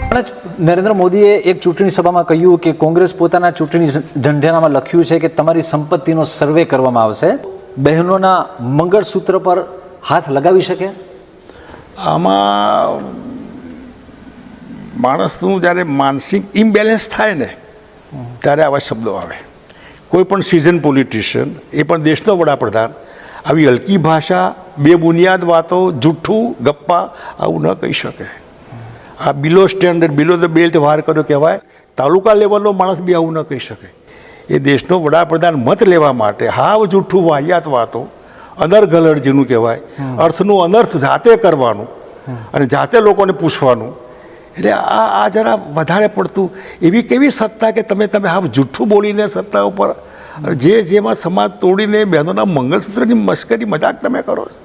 નરેન્દ્ર મોદીએ એક ચૂંટણી સભામાં કહ્યું કે કોંગ્રેસ પોતાના ચૂંટણી ઢંઢેરામાં લખ્યું છે કે તમારી સંપત્તિનો સર્વે કરવામાં આવશે. બહેનોના મંગળસૂત્ર પર હાથ લગાવી શકે? આમાં માણસનું જ્યારે માનસિક ઇમ્બેલેન્સ થાય ને ત્યારે આવા શબ્દો આવે. કોઈ પણ સિઝન પોલિટિશિયન, એ પણ દેશનો વડાપ્રધાન, આવી હલકી ભાષા, બે બુનિયાદ વાતો, જૂઠ્ઠું, ગપ્પા આવું ન કહી શકે. આ બિલો સ્ટેન્ડર્ડ, બિલો ધ બેલ્ટ વાર કર્યો કહેવાય. તાલુકા લેવલનો માણસ બી આવું ન કહી શકે. એ દેશનો વડાપ્રધાન મત લેવા માટે હાવ જૂઠ્ઠું વાહિયાત વાતો, અનર્ગલડ જેનું કહેવાય, અર્થનું અનર્થ જાતે કરવાનું અને જાતે લોકોને પૂછવાનું. એટલે આ જરા વધારે પડતું એવી કેવી સત્તા કે તમે હાવ જૂઠ્ઠું બોલીને સત્તા ઉપર જેમાં સમાજ તોડીને બહેનોના મંગળસૂત્રની મશ્કરી મજાક તમે કરો છો.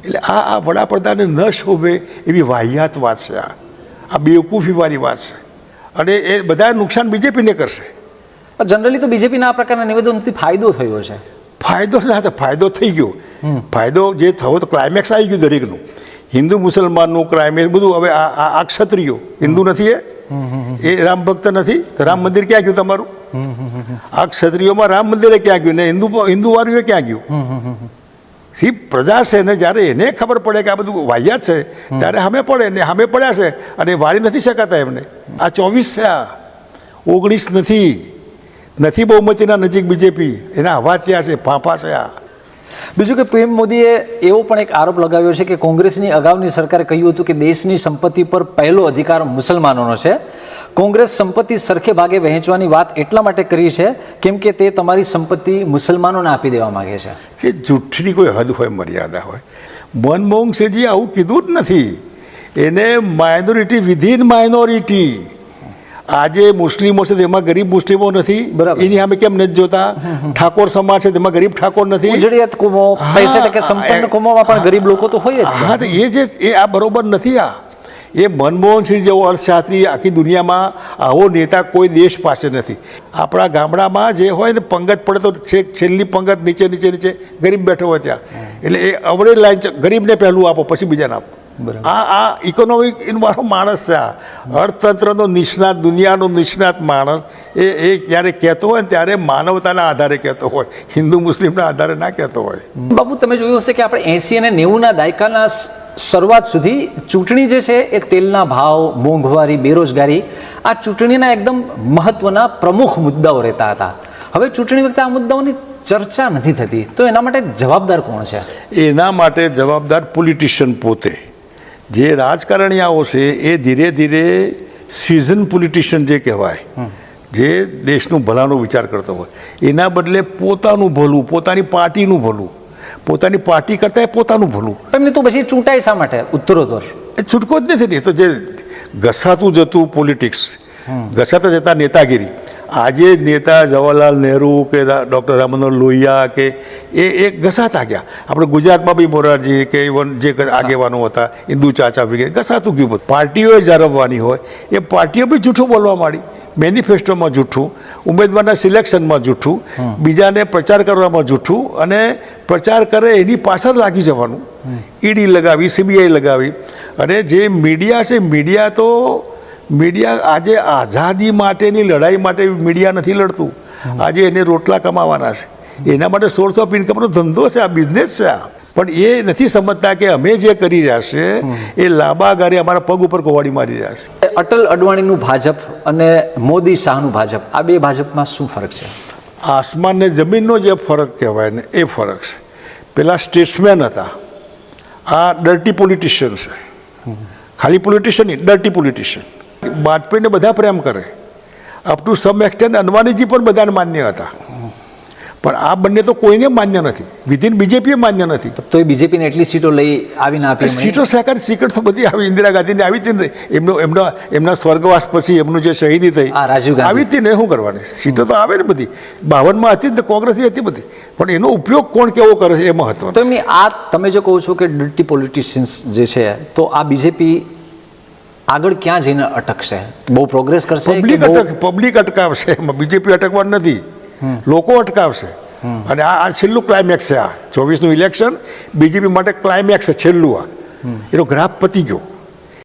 એટલે આ વડાપ્રધાનને ન શોભે એવી વાહિયાત વાત છે. આ બેવકૂફીવાળી વાત છે અને એ બધા નુકસાન બીજેપીને કરશે. જનરલી તો બીજેપીના આ પ્રકારના નિવેદનથી ફાયદો થયો છે. ફાયદો થઈ ગયો. ફાયદો જે થયો તો ક્લાઇમેક્સ આવી ગયું દરેકનું. હિન્દુ મુસલમાનનું ક્લાઇમેક્સ બધું. હવે આ ક્ષત્રિયો હિન્દુ નથી, એ રામ ભક્ત નથી, તો રામ મંદિર ક્યાં ગયું તમારું? આ ક્ષત્રિયોમાં રામ મંદિરે ક્યાં ગયું ને હિન્દુ વાળું એ ક્યાં ગયું? પ્રજા છે ને જ્યારે એને ખબર પડે કે આ બધું વાહિયાત છે ત્યારે સામે પડે ને સામે પડ્યા છે અને વાળી નથી શકાતા એમને. આ 24 છે, આ 19 નથી બહુમતીના નજીક બીજેપી. એના હવા ત્યાં છે, ફાંફા છે. આ બીજું કે પીએમ મોદીએ એવો પણ એક આરોપ લગાવ્યો છે કે કોંગ્રેસની અગાઉની સરકારે કહ્યું હતું કે દેશની સંપત્તિ પર પહેલો અધિકાર મુસલમાનોનો છે. કોંગ્રેસ સંપત્તિ સરખે ભાગે વહેંચવાની વાત એટલા માટે કરી છે કેમ કે તે તમારી સંપત્તિ મુસલમાનોને આપી દેવા માંગે છે. કે જૂઠની કોઈ હદ હોય, મર્યાદા હોય. મનમોહન સિંહજી આવું કીધું જ નથી. એને માઇનોરિટી વિધિન માઇનોરિટી. આજે મુસ્લિમો છે તેમાં ગરીબ મુસ્લિમો નથી, એની સામે કેમ નથી જોતા? ઠાકોર સમાજ છે તેમાં ગરીબ ઠાકોર નથી. ઉજળિયાત કોમો, 50% સંપન્ન કોમોમાં પણ ગરીબ લોકો તો હોય જ છે. હા, તો એ આ બરોબર નથી. એ મનમોહન સિંહ જેવો અર્થશાસ્ત્રી આખી દુનિયામાં આવો નેતા કોઈ દેશ પાસે નથી. આપણા ગામડામાં જે હોય ને પંગત પડે તો છેલ્લી પંગત નીચે ગરીબ બેઠો હોય ત્યાં. એટલે એ અવળે લાઈન ગરીબને પહેલું આપો પછી બીજાને આપો. આ ઇકોનોમિક વાળો માણસ છે. આ અર્થતંત્રનો નિષ્ણાત, દુનિયાનો નિષ્ણાત માણસ એ જ્યારે કહેતો હોય ને ત્યારે માનવતાના આધારે કહેતો હોય, હિન્દુ મુસ્લિમના આધારે ના કહેતો હોય. બાપુ, તમે જોયું હશે કે આપણે 80 અને 90ના દાયકાના શરૂઆત સુધી ચૂંટણી જે છે એ તેલના ભાવ, મોંઘવારી, બેરોજગારી આ ચૂંટણીના એકદમ મહત્વના પ્રમુખ મુદ્દાઓ રહેતા હતા. હવે ચૂંટણી વખતે આ મુદ્દાઓની ચર્ચા નથી થતી, તો એના માટે જવાબદાર કોણ છે? એના માટે જવાબદાર પોલિટિશિયન પોતે. જે રાજકારણીયાઓ છે એ ધીરે ધીરે સિઝન પોલિટિશિયન જે કહેવાય, જે દેશનું ભલાનો વિચાર કરતો હોય, એના બદલે પોતાનું ભલું, પોતાની પાર્ટીનું ભલું, પોતાની પાર્ટી કરતાં પોતાનું ભલું. એમને તો પછી ચૂંટાય શા માટે ઉત્તરોત્તર? એ છૂટકો જ નથી. તો જે ઘસાતું જતું પોલિટિક્સ, ઘસાતા જતા નેતાગીરી. આજે નેતા જવાહરલાલ નહેરુ કે ડૉક્ટર રામમનોહર લોહિયા કે એ ઘસાતા ગયા. આપણે ગુજરાતમાં બી મોરારજી કે ઇવન જે આગેવાનો હતા, ઇન્દુ ચાચા વગેરે, ઘસાતું ગયું બધું. પાર્ટીઓએ જાળવવાની હોય એ પાર્ટીઓ બી જૂઠું બોલવા માંડી. મેનિફેસ્ટોમાં જૂઠું, ઉમેદવારના સિલેક્શનમાં જૂઠું, બીજાને પ્રચાર કરવામાં જૂઠું, અને પ્રચાર કરે એની પાછળ લાગી જવાનું. ઈડી લગાવી, CBI લગાવી. અને જે મીડિયા છે, મીડિયા આજે આઝાદી માટેની લડાઈ માટે મીડિયા નથી લડતું. આજે એને રોટલા કમાવાના છે, એના માટે સોર્સ ઓફ ઇન્કમનો ધંધો છે, આ બિઝનેસ છે. પણ એ નથી સમજતા કે અમે જે કરી રહ્યા છે એ લાંબા ગાળે અમારા પગ ઉપર કવાડી મારી રહ્યા છે. અટલ અડવાણીનું ભાજપ અને મોદી શાહનું ભાજપ, આ બે ભાજપમાં શું ફરક છે? આસમાન ને જમીનનો જે ફરક કહેવાય ને એ ફરક છે. પેલા સ્ટેટ્સમેન હતા, આ ડર્ટી પોલિટિશિયન છે. ખાલી પોલિટિશિયન નહીં, ડર્ટી પોલિટિશિયન. વાજપેયીને બધા પ્રેમ કરે, અપ ટુ સમ એક્સટેન્ટ અડવાણીજી પણ બધાને માન્ય હતા. પણ આ બંને તો કોઈને માન્ય નથી, વિધિન બીજેપીએ માન્ય નથી. તો એ બીજેપીને એટલી સીટો લઈ આવીને આપી. સીટો સરકાર સીટ તો બધી આવી. ઇન્દિરા ગાંધીને આવી હતી ને, એમના સ્વર્ગવાસ પછી એમનું જે શહીદી થઈ આવી હતી ને, શું કરવાની? સીટો તો આવે ને બધી. 52માં હતી ને કોંગ્રેસની હતી બધી. પણ એનો ઉપયોગ કોણ કેવો કરે છે એ મહત્વ. તો એમની આ તમે જે કહો છો કે ડર્ટી પોલિટિશિયન્સ જે છે, તો આ બીજેપી આગળ ક્યાં જઈને અટકશે? બહુ પ્રોગ્રેસ કરશે? પબ્લિક અટકાવશે, એમાં બીજેપી અટકવાનું નથી, લોકો અટકાવશે. અને આ છેલ્લું ક્લાઇમેક્સ છે. આ 24નું ઇલેક્શન બીજેપી માટે ક્લાઇમેક્સ છે, છેલ્લું. એનો ગ્રાફ પતી ગયો.